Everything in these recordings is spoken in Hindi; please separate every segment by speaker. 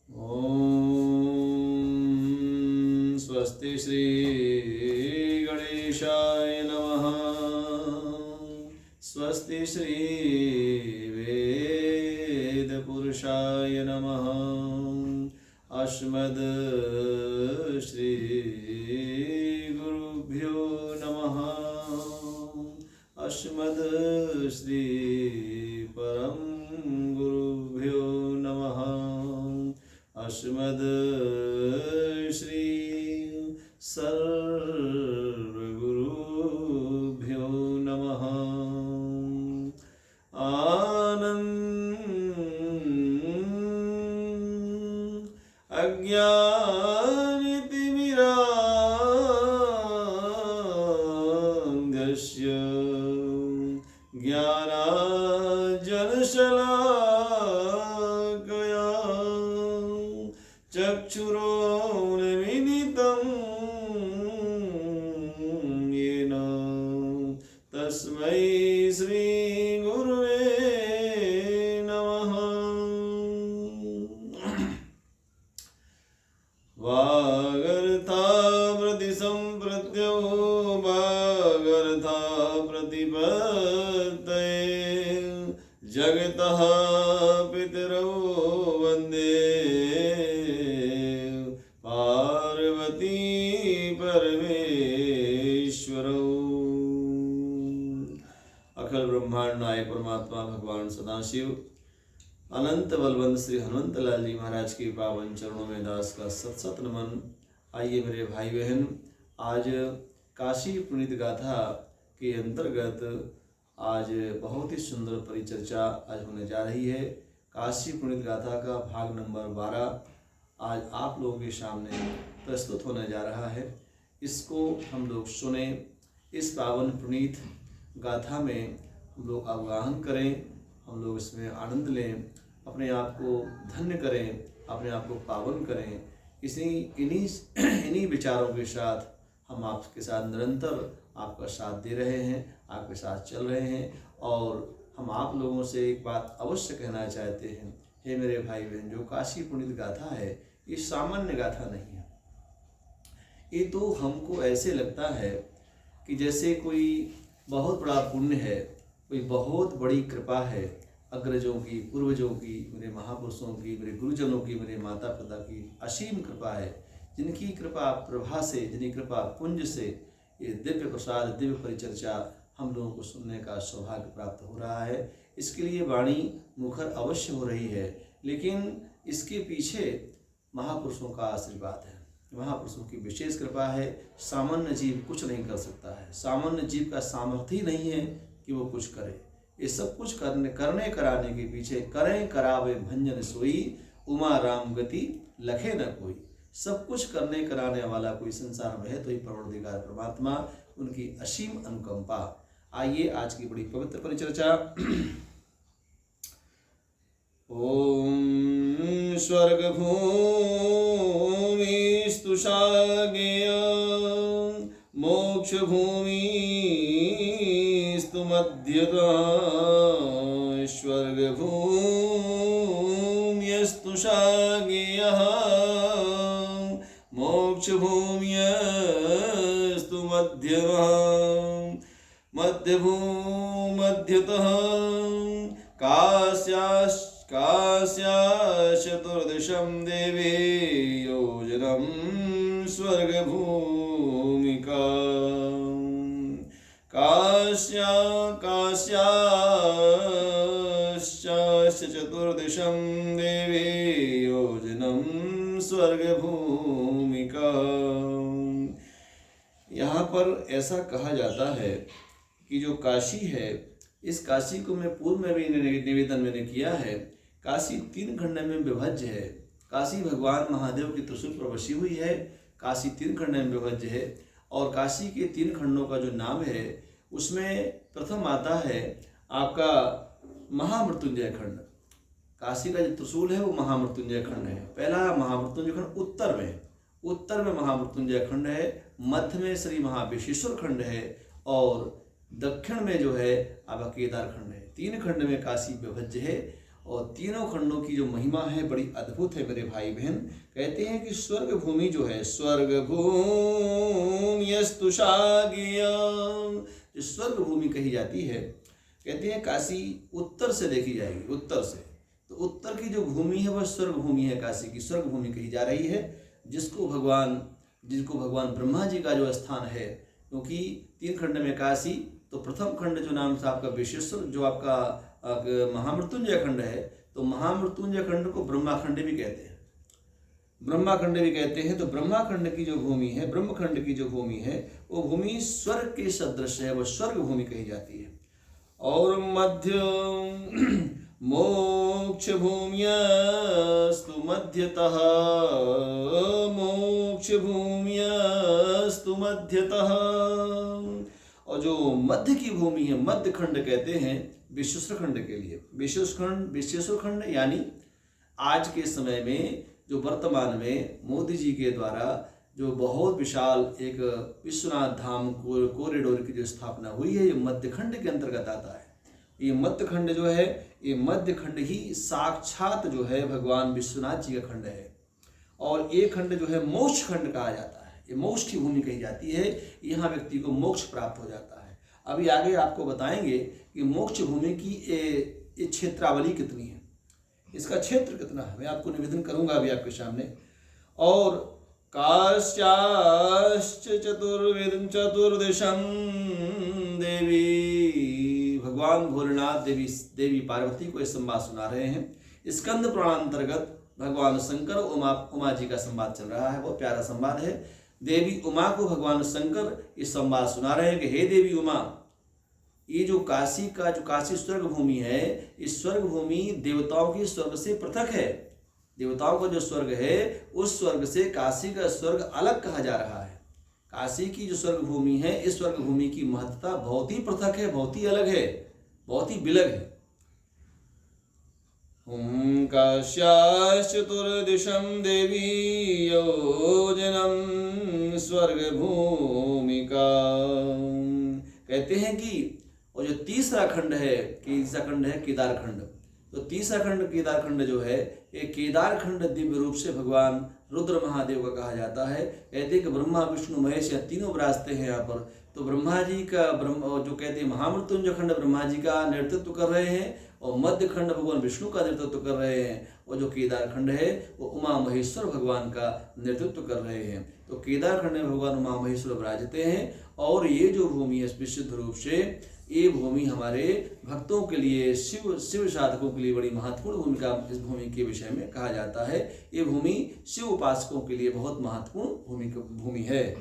Speaker 1: ॐ स्वस्ति श्री गणेशाय नमः। स्वस्ति श्री वेदपुरुषाय नमः। अस्मद् श्री गुरुभ्यो नमः। अस्मद् श्री परम गुरुभ्यो नमः। अस्मद् श्री सर्वगुरुभ्यो नमः। अज्ञानतिमिरान्धस्य ज्ञानाञ्जनशलाकया चक्षुरोन्मीलितं येन तस्मै श्री गुरुवे नमः। वागर्थाप्रतिसम्प्रत्यो वागर्थाप्रतिपत्तये जगतः पितरौ वन्दे पार्वती परमेश्वरौ। अखिल ब्रह्मांड नायक परमात्मा भगवान सदाशिव अनंत बलवंत श्री हनुमंत लाल जी महाराज के पावन चरणों में दास का सत सत नमन। आइए मेरे भाई बहन, आज काशी पुनीत गाथा के अंतर्गत आज बहुत ही सुंदर परिचर्चा आज होने जा रही है। काशी पुनीत गाथा का भाग नंबर 12 आज आप लोगों के सामने प्रस्तुत होने जा रहा है। इसको हम लोग सुने, इस पावन पुनीत गाथा में हम लोग अवगाहन करें, हम लोग इसमें आनंद लें, अपने आप को धन्य करें, अपने आप को पावन करें। इन्हीं विचारों के साथ हम आपके साथ निरंतर आपका साथ दे रहे हैं, आपके साथ चल रहे हैं। और हम आप लोगों से एक बात अवश्य कहना चाहते हैं, हे मेरे भाई बहन, जो काशी पुनीत गाथा है ये सामान्य गाथा नहीं है। ये तो हमको ऐसे लगता है कि जैसे कोई बहुत बड़ा पुण्य है, कोई बहुत बड़ी कृपा है, अग्रजों की, पूर्वजों की, मेरे महापुरुषों की, मेरे गुरुजनों की, मेरे माता पिता की असीम कृपा है, जिनकी कृपा प्रभा से, जिनकी कृपा पुंज से ये दिव्य प्रसाद, दिव्य परिचर्चा हम लोगों को सुनने का सौभाग्य प्राप्त हो रहा है। इसके लिए वाणी मुखर अवश्य हो रही है, लेकिन इसके पीछे महापुरुषों का आशीर्वाद है, महापुरुषों की विशेष कृपा है। सामान्य जीव कुछ नहीं कर सकता है, सामान्य जीव का सामर्थ्य ही नहीं है कि वो कुछ करे। ये सब कुछ करने कराने के पीछे करें करावे भंजन सोई, उमा राम गति लखे न कोई। सब कुछ करने कराने वाला कोई संसार में है तो ही परवरदिगार परमात्मा, उनकी असीम अनुकंपा। आइए आज की बड़ी पवित्र परिचर्चा। ओम स्वर्ग भूमि स्तुषागेय मोक्ष भूमि मध्यता स्वर्ग भूम्यस्तु शागेयः मोक्ष भूम्यस्तु मध्यमः मध्यतः काश्याश्चतुर्दशं देवी योजनं स्वर्ग भूमिका काश्याश्चतुर्दशं देवी योजनं स्वर्ग भूमिका। यहाँ पर ऐसा कहा जाता है कि जो काशी है, इस काशी को मैं पूर्व में भी निवेदन मैंने किया है, काशी 3 खंड में विभज्य है। काशी भगवान महादेव की त्रिशूल पर बसी हुई है, काशी 3 खंड में विभज्य है। और काशी के 3 खंडों का जो नाम है उसमें प्रथम आता है आपका महामृत्युंजय खंड। काशी का जो त्रिशूल है वो महामृत्युंजय खंड है। पहला महामृत्युंजय खंड उत्तर में महामृत्युंजय खंड है, मध्य में श्री महाविश्वेश्वर खंड है और दक्षिण में जो है आपका केदार खंड है। 3 खंड में काशी विभज्य है। और तीनों खंडों की जो महिमा है बड़ी अद्भुत है मेरे भाई बहन। कहते हैं कि स्वर्ग भूमि जो है, स्वर्ग भूमिस्तु शागियम, जो स्वर्ग भूमि कही जाती है, कहते हैं काशी उत्तर से देखी जाएगी, उत्तर से। तो उत्तर की जो भूमि है वह स्वर्ग भूमि है, काशी की स्वर्ग भूमि कही जा रही है, जिसको भगवान ब्रह्मा जी का जो स्थान है। क्योंकि 3 खंड में काशी, तो प्रथम खंड जो नाम था आपका विश्वेश्वर, जो आपका महामृत्युंजय खंड है, तो महामृत्युंजय खंड को ब्रह्माखंड भी कहते हैं, ब्रह्माखंड भी कहते हैं। तो ब्रह्माखंड की जो भूमि है, ब्रह्मखंड की जो भूमि है, वो भूमि स्वर्ग के सदृश है, वह स्वर्ग भूमि कही जाती है। और मध्य मोक्ष भूम्यस्तु मध्यतः, मोक्ष भूम्यस्तु मध्यतः। और जो मध्य की भूमि है, मध्य खंड कहते हैं विश्वेश्वर खंड के लिए। विश्वेश्वर खंड यानी आज के समय में जो वर्तमान में मोदी जी के द्वारा जो बहुत विशाल एक विश्वनाथ धाम कॉरिडोर की जो स्थापना हुई है, ये मध्य खंड के अंतर्गत आता है। ये मध्य खंड जो है, ये मध्य खंड ही साक्षात जो है भगवान विश्वनाथ जी का खंड है। और ये खंड जो है मोक्ष खंड कहा जाता है, ये मोक्ष की भूमि कही जाती है। यहाँ व्यक्ति को मोक्ष प्राप्त हो जाता है। अभी आगे आपको बताएंगे कि मोक्ष भूमि की ये क्षेत्रावली कितनी है, इसका क्षेत्र कितना है, मैं आपको निवेदन करूंगा अभी आपके सामने। और काश्चाश्च चतुर्दिशं देवी, भगवान भोलेनाथ देवी पार्वती को इस संवाद सुना रहे हैं। स्कंद पुराण अंतर्गत भगवान शंकर उमा जी का संवाद चल रहा है, वो प्यारा संवाद है। देवी उमा को भगवान शंकर इस संवाद सुना रहे हैं कि हे देवी उमा, ये जो काशी स्वर्ग भूमि है, इस स्वर्ग भूमि देवताओं की स्वर्ग से पृथक है। देवताओं का जो स्वर्ग है, उस स्वर्ग से काशी का स्वर्ग अलग कहा जा रहा है। काशी की जो स्वर्ग भूमि है, इस स्वर्ग भूमि की महत्ता बहुत ही पृथक है, बहुत ही अलग है, बहुत ही विलग है। काश्याश्चतुर्दिशं देवी योजनं स्वर्ग भूमिका। कहते हैं कि और जो तीसरा खंड है, केदार खंड। तो तीसरा खंड केदार खंड जो है, ये केदार खंड दिव्य रूप से भगवान रुद्र महादेव का कहा जाता है। कहते हैं कि ब्रह्मा विष्णु महेश या तीनों विराजते हैं यहाँ पर। तो ब्रह्मा जी का जो कहते हैं महामृत्युंजय खंड ब्रह्मा जी का नेतृत्व कर रहे हैं, और मध्य खंड भगवान विष्णु का नेतृत्व कर रहे हैं, और जो केदार खंड है वो उमा महेश्वर भगवान का नेतृत्व कर रहे हैं। तो केदार खंड में भगवान उमा महेश्वर विराजते हैं। और ये जो भूमि है विशुद्ध रूप से, ये भूमि हमारे भक्तों के लिए, शिव साधकों के लिए बड़ी महत्वपूर्ण भूमिका इस भूमि के विषय में कहा जाता है। ये भूमि शिव उपासकों के लिए बहुत महत्वपूर्ण भूमि है।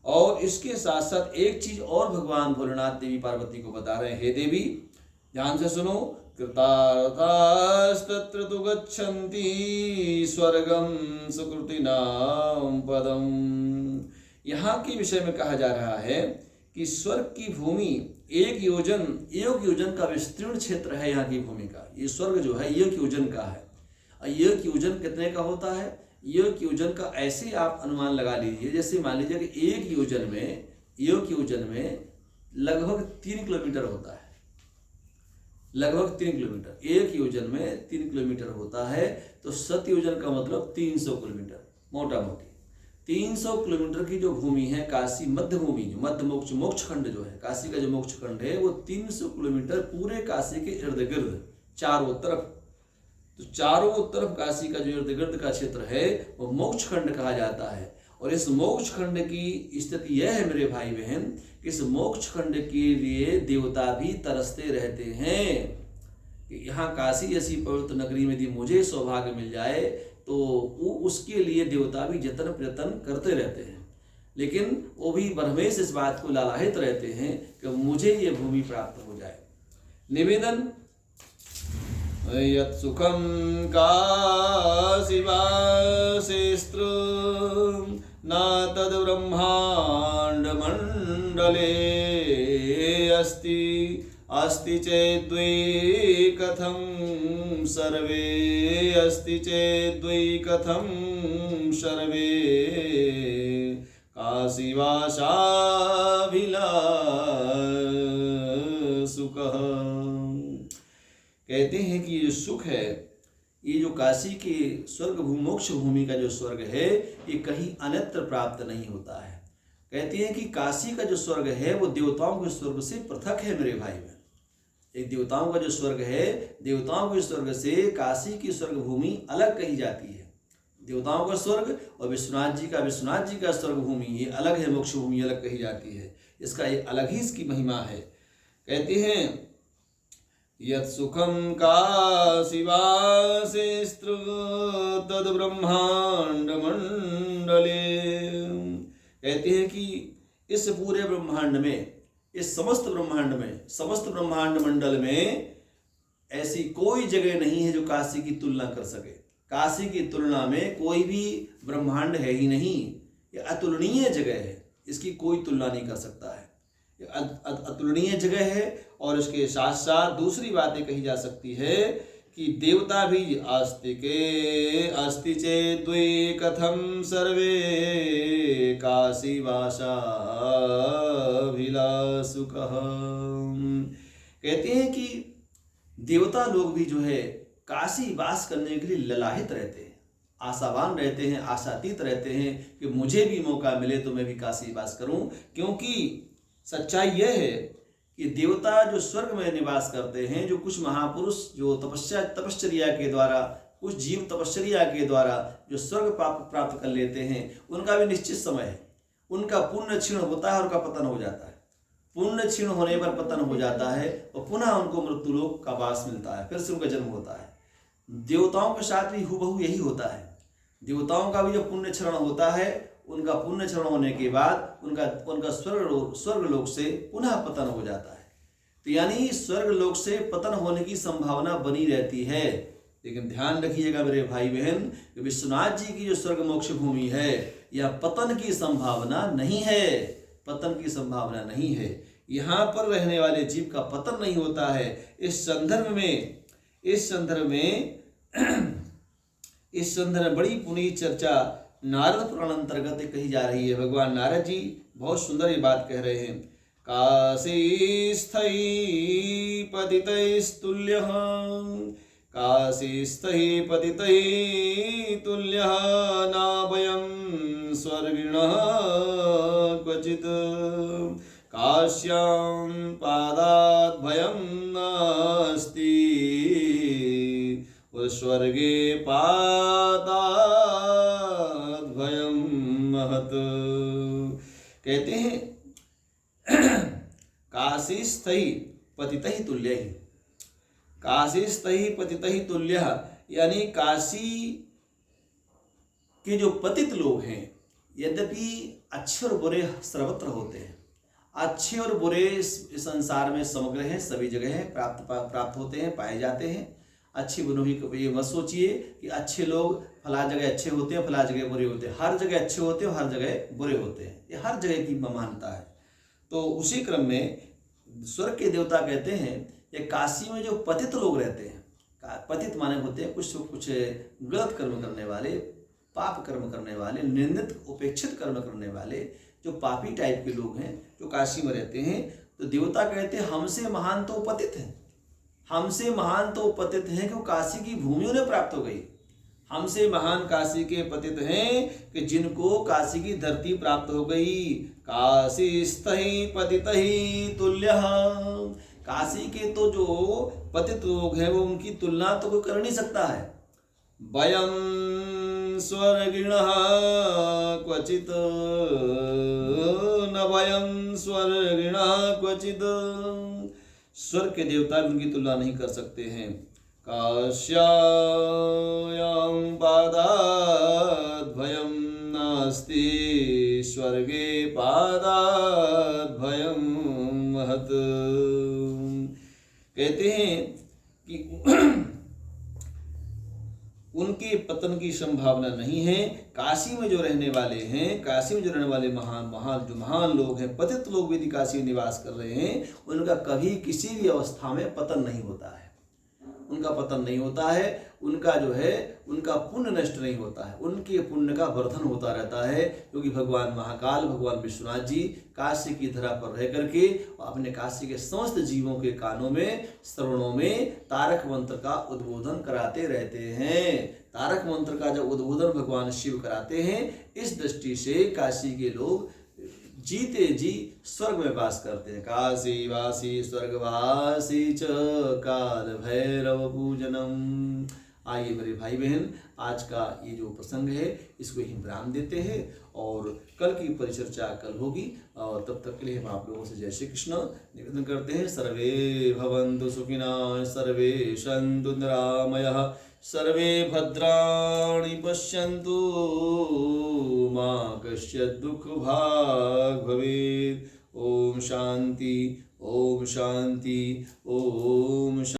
Speaker 1: और इसके साथ साथ एक चीज और भगवान भोलेनाथ देवी पार्वती को बता रहे हैं। हे देवी, ध्यान से सुनो। कृतास्तत्र तु गच्छन्ति स्वर्गं सुकृतिनां पदम। यहाँ के विषय में कहा जा रहा है कि स्वर्ग की भूमि एक योजन का विस्तीर्ण क्षेत्र है। यहाँ की भूमि का ये स्वर्ग जो है 1 योजन का है। 1 योजन कितने का होता है? 1 योजन का ऐसे आप अनुमान लगा लीजिए, जैसे मान लीजिए कि 1 योजन में लगभग 3 किलोमीटर होता है। लगभग 3 किलोमीटर 1 योजन में 3 किलोमीटर होता है। तो 7 योजन का मतलब 300 किलोमीटर, मोटा मोटी 300 किलोमीटर की जो भूमि है काशी मध्य भूमि, मध्य मोक्ष खंड जो है, काशी का जो मोक्ष खंड है वो 300 किलोमीटर पूरे काशी के इर्द गिर्द चारों तरफ। तो चारों तरफ काशी का जो इर्द गिर्द का क्षेत्र है वो मोक्ष खंड कहा जाता है। और इस मोक्ष खंड की स्थिति यह है मेरे भाई बहन, इस मोक्ष खंड के लिए देवता भी तरसते रहते हैं कि यहाँ काशी जैसी पवित्र नगरी में यदि मुझे सौभाग्य मिल जाए तो वो उसके लिए देवता भी जतन प्रयत्न करते रहते हैं। लेकिन वो भी बरहमेश इस बात को लालायित रहते हैं कि मुझे ये भूमि प्राप्त हो जाए। निवेदन, यत् सुखं काशीवासेस्त्र न तद् ब्रह्मांड मंडले अस्ति चेद्वै कथं सर्वे, अस्ति चेद्वै कथं सर्वे काशीवासाभिलाषुकः। कहते हैं कि ये सुख है, ये जो काशी के स्वर्ग भूमि मोक्ष भूमि का जो स्वर्ग है ये कहीं अन्यत्र प्राप्त नहीं होता है। कहते हैं कि काशी का जो स्वर्ग है वो देवताओं के स्वर्ग से पृथक है मेरे भाई बहन। एक देवताओं का जो स्वर्ग है, देवताओं के स्वर्ग से काशी की स्वर्ग भूमि अलग कही जाती है। देवताओं का स्वर्ग और विश्वनाथ जी का स्वर्ग भूमि ये अलग है, मोक्ष भूमि अलग कही जाती है। इसका ये अलग ही इसकी महिमा है। कहते हैं यत् सुखम काशीवासिस्त्र तद ब्रह्मांड मंडले। कहते हैं कि इस पूरे ब्रह्मांड में, इस समस्त ब्रह्मांड मंडल में ऐसी कोई जगह नहीं है जो काशी की तुलना कर सके। काशी की तुलना में कोई भी ब्रह्मांड है ही नहीं। ये अतुलनीय जगह है, इसकी कोई तुलना नहीं कर सकता है। ये अतुलनीय जगह है। और इसके साथ साथ दूसरी बातें कही जा सकती है कि देवता भी अस्ति चेत् द्वे कथम सर्वे काशीवासाभिलाषुकः। कहते हैं कि देवता लोग भी जो है काशी वास करने के लिए ललाहित रहते हैं, आशावान रहते हैं, आशातीत रहते हैं कि मुझे भी मौका मिले तो मैं भी काशी वास करूं। क्योंकि सच्चाई यह है कि देवता जो स्वर्ग में निवास करते हैं, जो कुछ महापुरुष जो तपश्चर्या के द्वारा, कुछ जीव तपश्चर्या के द्वारा जो स्वर्ग प्राप्त कर लेते हैं, उनका भी निश्चित समय है। उनका पुण्य क्षीण होता है, उनका पतन हो जाता है। पुण्य क्षीण होने पर पतन हो जाता है और पुनः उनको मृत्युलोक का वास मिलता है, फिर से उनका जन्म होता है। देवताओं के साथ भी हूबहू यही होता है। देवताओं का भी जो पुण्य क्षरण होता है, उनका पुण्य क्षरण होने के बाद उनका स्वर्ग लोक से पुनः पतन हो जाता है। तो यानी स्वर्ग लोक से पतन होने की संभावना बनी रहती है। लेकिन ध्यान रखिएगा मेरे भाई बहन, विश्वनाथ जी की जो स्वर्ग मोक्ष भूमि है, यह पतन की संभावना नहीं है, पतन की संभावना नहीं है। यहाँ पर रहने वाले जीव का पतन नहीं होता है। इस संदर्भ में बड़ी पुनीत चर्चा नारद पुराण अंतर्गत कही जा रही है। भगवान नारद जी बहुत सुंदर ये बात कह रहे हैं। काशीस्थै पतितैस्तुल्यः, काशीस्थै पतितैस्तुल्यः नाभयं स्वर्गिणः क्वचित्, काश्यां पादात् भयं नास्ति स्वर्गे पादात् भयं महत्। कहते हैं काशीस्थै पतितैः तुल्यः, काशीस्थै पतितैः तुल्यः, यानी काशी के जो पतित लोग हैं, यद्यपि अच्छे और बुरे सर्वत्र होते हैं, अच्छे और बुरे इस संसार में समग्र हैं, सभी जगह हैं, प्राप्त होते हैं, पाए जाते हैं। अच्छी बुरी ये मत सोचिए कि अच्छे लोग फला जगह अच्छे होते हैं, फला जगह बुरे होते हैं। हर जगह अच्छे होते हैं, हर जगह बुरे होते हैं, ये हर जगह की मान्यता है। तो उसी क्रम में स्वर्ग के देवता कहते हैं ये काशी में जो पतित लोग रहते हैं, पतित माने होते हैं कुछ गलत कर्म करने वाले, पाप कर्म करने वाले, निंदित उपेक्षित कर्म करने वाले, जो पापी टाइप के लोग हैं जो काशी में रहते हैं। तो देवता कहते हैं हमसे महान तो पतित हैं, हमसे महान तो पतित हैं कि काशी की भूमि उन्हें प्राप्त हो गई। हमसे महान काशी के पतित हैं कि जिनको काशी की धरती प्राप्त हो गई। काशीस्थै पतितैः तुल्यः, काशी के तो जो पतित लोग हैं वो उनकी तुलना तो कोई कर नहीं सकता है। वयं स्वर्गिणः क्वचित् न वयं स्वर्गिणः क्वचित्, स्वर्ग के देवता उनकी तुलना नहीं कर सकते हैं। काश्यां पादात् भयं नास्ति स्वर्गे पादात् भयं महत्। कहते हैं कि उनके पतन की संभावना नहीं है। काशी में जो रहने वाले हैं, काशी में जो रहने वाले महान लोग हैं, पतित लोग भी यदि काशी में निवास कर रहे हैं, उनका कभी किसी भी अवस्था में पतन नहीं होता है, उनका पतन नहीं होता है, उनका जो है उनका पुण्य नष्ट नहीं होता है, उनके पुण्य का वर्धन होता रहता है। क्योंकि भगवान महाकाल, भगवान विश्वनाथ जी काशी की धरा पर रह करके अपने काशी के समस्त जीवों के कानों में, श्रवणों में तारक मंत्र का उद्बोधन कराते रहते हैं। तारक मंत्र का जब उद्बोधन भगवान शिव कराते हैं, इस दृष्टि से काशी के लोग जीते जी स्वर्ग में वास करते हैं। काशी वासी स्वर्गवासी च काल भैरव पूजनम। आइए मेरे भाई बहन, आज का ये जो प्रसंग है इसको ही विराम देते हैं और कल की परिचर्चा कल होगी। और तब तक के लिए हम आप लोगों से जय श्री कृष्ण निवेदन करते हैं। सर्वे भवन्तु सुखिनः, सर्वे सन्तु निरामयः, सर्वे भद्राणि पश्यन्तु मा कश्चित् दुःखभाग् भवेत्। ओम शांति, ओम शांति, ओम शांति।